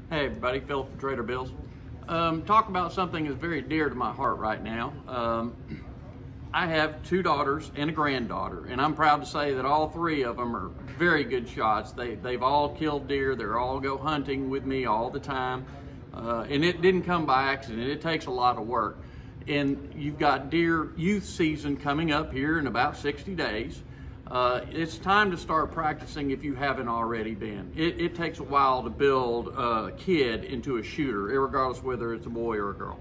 Hey everybody, Phil from Trader Bill's. Talk about something that's very dear to my heart right now. I have two daughters and a granddaughter, and I'm proud to say that all three of them are very good shots. They've all killed deer. They all go hunting with me all the time, and it didn't come by accident. It takes a lot of work. And you've got deer youth season coming up here in about 60 days. It's time to start practicing if you haven't already been. It takes a while to build a kid into a shooter, regardless whether it's a boy or a girl.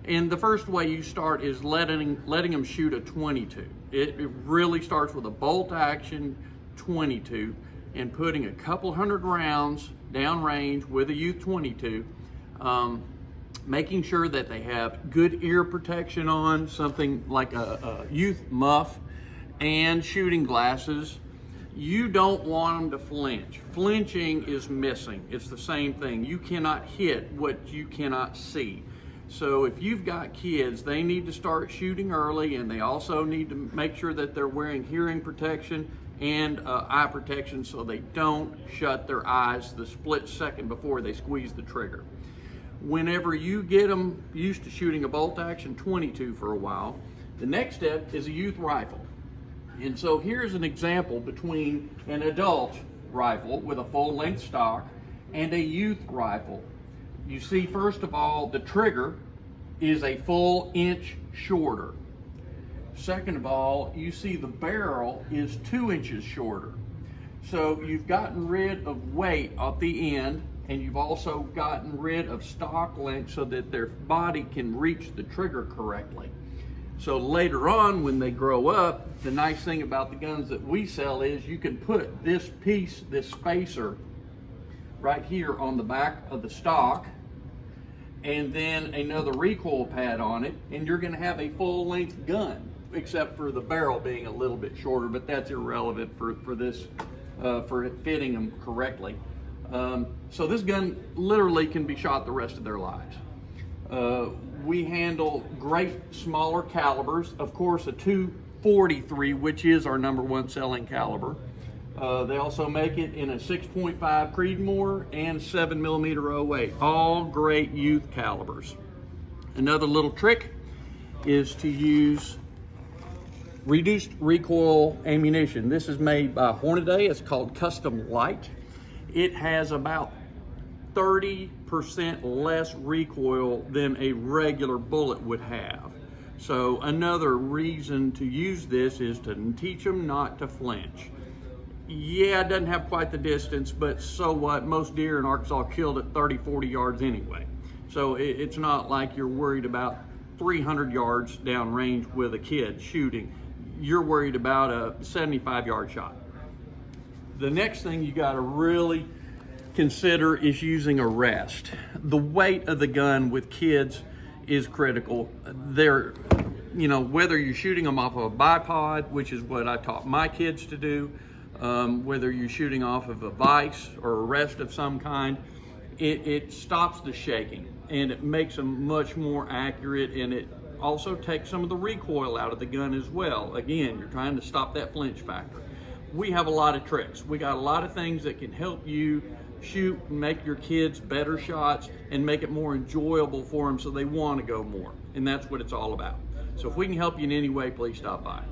And the first way you start is letting them shoot a 22. It really starts with a bolt action 22 and putting a couple hundred rounds downrange with a youth 22. Making sure that they have good ear protection on, something like a youth muff, and shooting glasses. You don't want them to flinch. Flinching is missing. It's the same thing. You cannot hit what you cannot see. So if you've got kids, they need to start shooting early, and they also need to make sure that they're wearing hearing protection and eye protection so they don't shut their eyes the split second before they squeeze the trigger. Whenever you get them used to shooting a bolt action 22 for a while, the next step is a youth rifle. And so here's an example between an adult rifle with a full-length stock and a youth rifle. You see, first of all, the trigger is a full inch shorter. Second of all, you see the barrel is 2 inches shorter. So you've gotten rid of weight at the end, and you've also gotten rid of stock length so that their body can reach the trigger correctly. So later on, when they grow up, the nice thing about the guns that we sell is you can put this piece, this spacer, right here on the back of the stock, and then another recoil pad on it, and you're gonna have a full-length gun, except for the barrel being a little bit shorter, but that's irrelevant for this, for it fitting them correctly. So this gun literally can be shot the rest of their lives. We handle great smaller calibers. Of course, a .243, which is our #1 selling caliber. They also make it in a 6.5 Creedmoor and 7mm .08, all great youth calibers. Another little trick is to use reduced recoil ammunition. This is made by Hornaday. It's called Custom Light. It has about 30% less recoil than a regular bullet would have. So another reason to use this is to teach them not to flinch. Yeah, it doesn't have quite the distance, but so what? Most deer in Arkansas are killed at 30, 40 yards anyway. So it's not like you're worried about 300 yards downrange with a kid shooting. You're worried about a 75-yard shot. The next thing you gotta really consider is using a rest. The weight of the gun with kids is critical. Whether you're shooting them off of a bipod, which is what I taught my kids to do, whether you're shooting off of a vise or a rest of some kind, it stops the shaking and it makes them much more accurate, and it also takes some of the recoil out of the gun as well. Again, you're trying to stop that flinch factor. We have a lot of tricks. We got a lot of things that can help you shoot and make your kids better shots and make it more enjoyable for them so they want to go more. And that's what it's all about. So if we can help you in any way, please stop by.